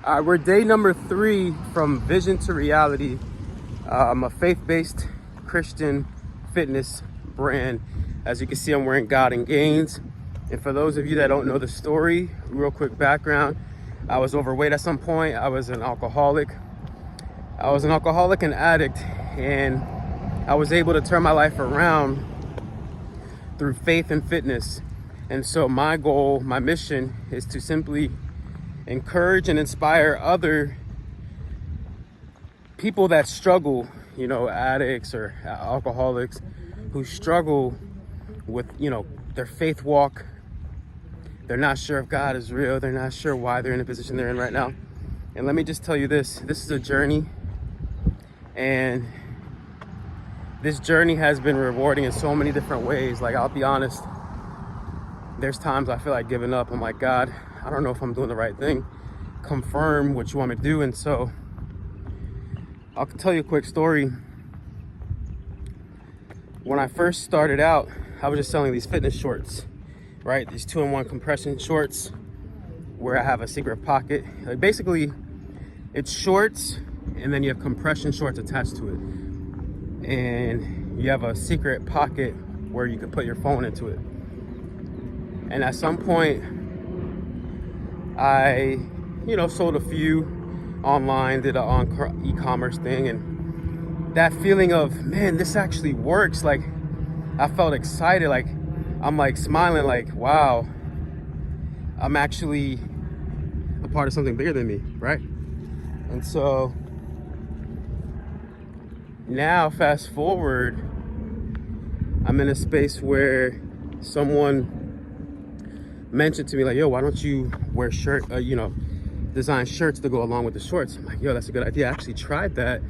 We're day number 3 from vision to reality. I'm a faith-based Christian fitness brand. As you can see, I'm wearing God and Gains. And for those of you that don't know the story, real quick background, I was overweight at some point. I was an alcoholic and addict, and I was able to turn my life around through faith and fitness. And so my goal, my mission is to simply encourage and inspire other people that struggle, addicts or alcoholics who struggle with, their faith walk. They're not sure if God is real. They're not sure why they're in the position they're in right now. And let me just tell you this is a journey, and this journey has been rewarding in so many different ways. Like, I'll be honest, there's times I feel like giving up. I'm like, God, I don't know if I'm doing the right thing. Confirm what you want me to do. And so I'll tell you a quick story. When I first started out, I was just selling these fitness shorts, right? These 2-in-1 compression shorts where I have a secret pocket. Like, basically, it's shorts and then you have compression shorts attached to it. And you have a secret pocket where you can put your phone into it. And at some point, I, sold a few online, did an e-commerce thing, and that feeling of, man, this actually works. Like, I felt excited. Like, I'm like smiling, like, wow, I'm actually a part of something bigger than me, right? And so now, fast forward, I'm in a space where someone mentioned to me, like, yo, why don't you wear design shirts to go along with the shorts? I'm like, yo, that's a good idea. I actually tried that,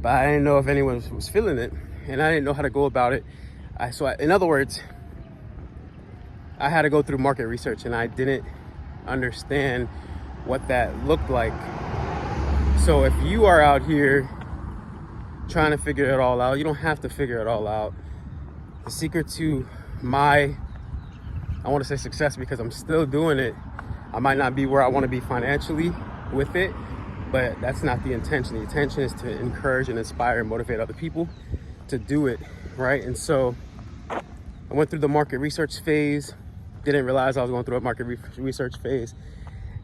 but I didn't know if anyone was feeling it, and I didn't know how to go about it. In other words, I had to go through market research, and I didn't understand what that looked like. So if you are out here trying to figure it all out, you don't have to figure it all out. The secret to I want to say success, because I'm still doing it. I might not be where I want to be financially with it, but that's not the intention. The intention is to encourage and inspire and motivate other people to do it, right? And so I went through the market research phase, didn't realize I was going through a market research phase.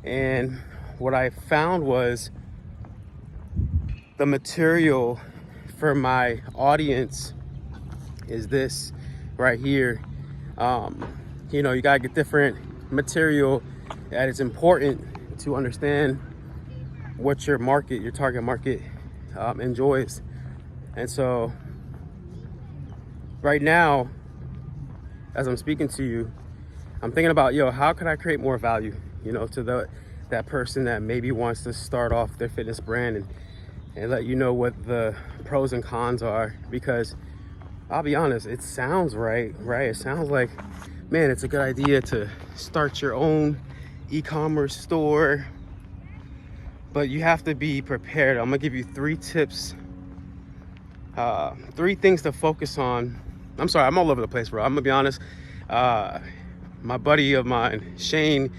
And what I found was the material for my audience is this right here. You gotta get different material that is important to understand what your target market enjoys. And so right now, as I'm speaking to you, I'm thinking about, how can I create more value, to that person that maybe wants to start off their fitness brand, and let you know what the pros and cons are. Because I'll be honest, it sounds right? It sounds like, man, it's a good idea to start your own e-commerce store, but you have to be prepared. I'm gonna give you 3 tips, 3 things to focus on. I'm sorry, I'm all over the place, bro. I'm gonna be honest. My buddy of mine, Shane,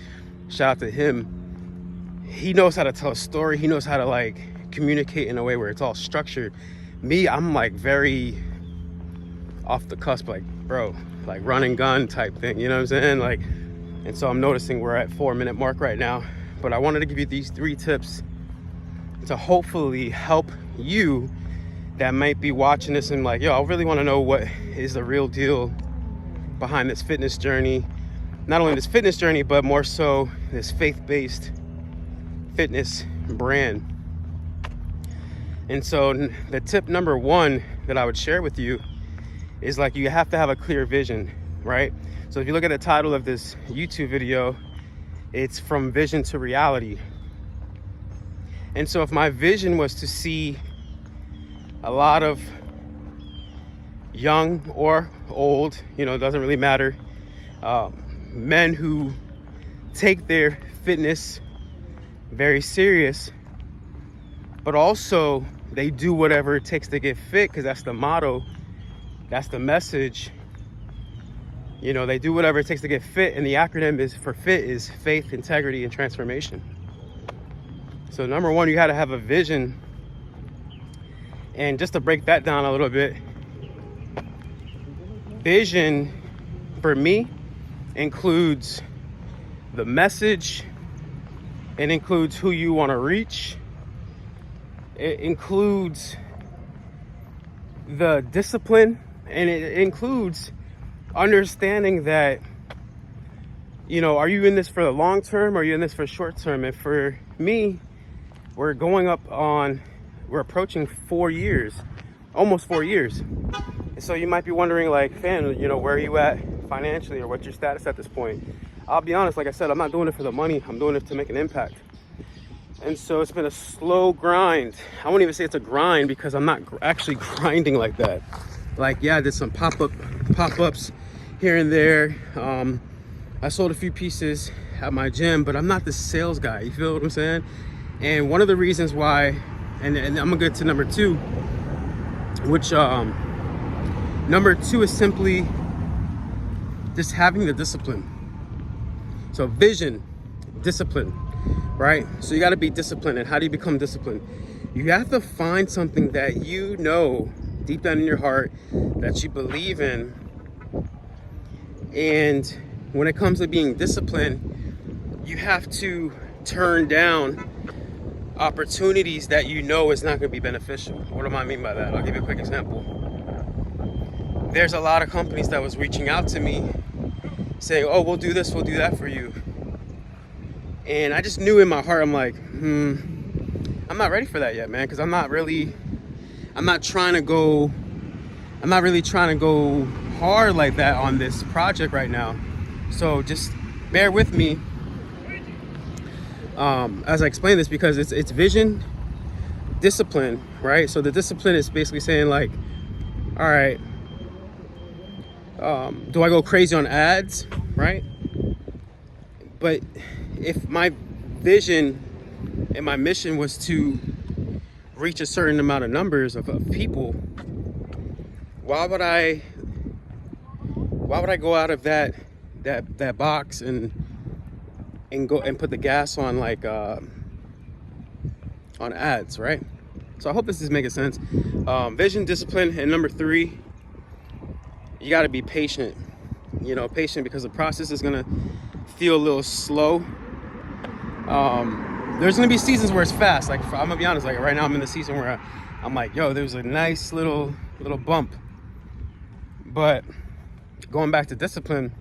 shout out to him. He knows how to tell a story. He knows how to communicate in a way where it's all structured. Me, I'm very off the cusp, bro, run and gun type thing, you know what I'm saying? And so I'm noticing we're at 4-minute mark right now, but I wanted to give you these 3 tips to hopefully help you that might be watching this and I really want to know what is the real deal behind this fitness journey. Not only this fitness journey, but more so this faith-based fitness brand. And so the tip number 1 that I would share with you is you have to have a clear vision, right? So if you look at the title of this YouTube video, it's from vision to reality. And so if my vision was to see a lot of young or old, it doesn't really matter, men who take their fitness very serious, but also they do whatever it takes to get fit, because that's the motto. That's the message. They do whatever it takes to get fit, and the acronym is for FIT is faith, integrity, and transformation. So number one, you got to have a vision. And just to break that down a little bit, vision for me includes the message, it includes who you want to reach, it includes the discipline, and it includes understanding that, you know, are you in this for the long term or are you in this for short term? And for me, we're approaching 4 years, almost 4 years. And so you might be wondering, like, Fan, you know, where are you at financially, or what's your status at this point? I'll be honest, like I said, I'm not doing it for the money. I'm doing it to make an impact. And so it's been a slow grind. I won't even say it's a grind because I'm not actually grinding like that. Like, yeah, I did some pop-ups here and there. I sold a few pieces at my gym, but I'm not the sales guy. You feel what I'm saying? And one of the reasons why, and I'm gonna get to number two, which number two is simply just having the discipline. So vision, discipline, right? So you got to be disciplined. And how do you become disciplined? You have to find something that you know deep down in your heart that you believe in. And when it comes to being disciplined, you have to turn down opportunities that you know is not going to be beneficial. What do I mean by that? I'll give you a quick example. There's a lot of companies that was reaching out to me saying, oh, we'll do this, we'll do that for you. And I just knew in my heart, I'm like, I'm not ready for that yet, man, because I'm not really trying to go hard like that on this project right now. So just bear with me as I explain this, because it's vision, discipline, right? So the discipline is basically saying, like, all right, do I go crazy on ads, right? But if my vision and my mission was to reach a certain amount of numbers of people, why would I go out of that box and go and put the gas on, like, on ads, right? So I hope this is making sense. Vision, discipline, and number three, you got to be patient. You know, patient because the process is gonna feel a little slow. There's gonna be seasons where it's fast. Like, I'm gonna be honest, like right now I'm in the season where I'm like, yo, there's a nice little bump. But going back to discipline,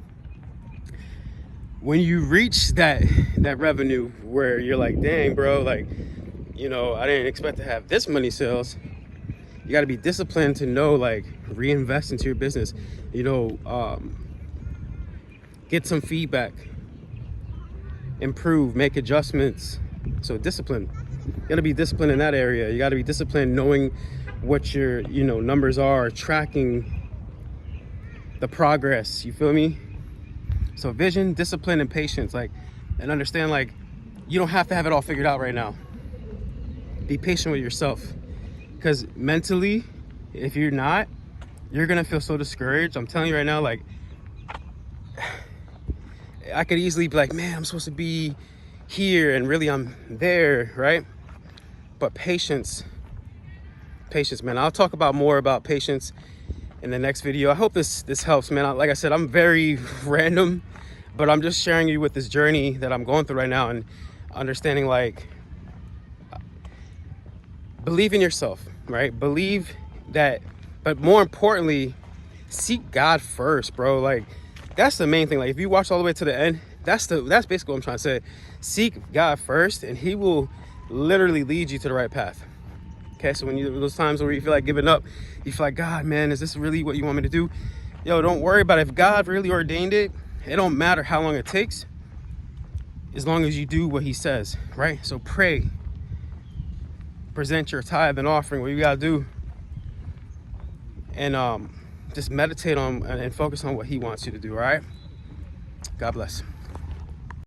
when you reach that revenue where you're like, dang, bro, like, you know, I didn't expect to have this many sales. You got to be disciplined to know, like, reinvest into your business, you know, get some feedback, improve, make adjustments. So discipline, you got to be disciplined in that area. You got to be disciplined knowing what your, you know, numbers are, tracking the progress. You feel me? So vision, discipline, and patience, like, and understand, like, you don't have to have it all figured out right now. Be patient with yourself, because mentally, if you're not, you're gonna feel so discouraged. I'm telling you right now, like, I could easily be like, man, I'm supposed to be here and really I'm there, right? But patience, man. I'll talk about more about patience in the next video. I hope this helps, man. Like I said, I'm very random, but I'm just sharing you with this journey that I'm going through right now, and understanding, like, believe in yourself, right? Believe that, but more importantly, seek God first, bro. Like, that's the main thing. Like, if you watch all the way to the end, that's basically what I'm trying to say. Seek God first, and he will literally lead you to the right path. Okay, so when those times where you feel like giving up, you feel like, God, man, is this really what you want me to do? Yo, don't worry about it. If God really ordained it, it don't matter how long it takes, as long as you do what he says, right? So pray, present your tithe and offering, what you gotta do, and just meditate on and focus on what he wants you to do, all right? God bless.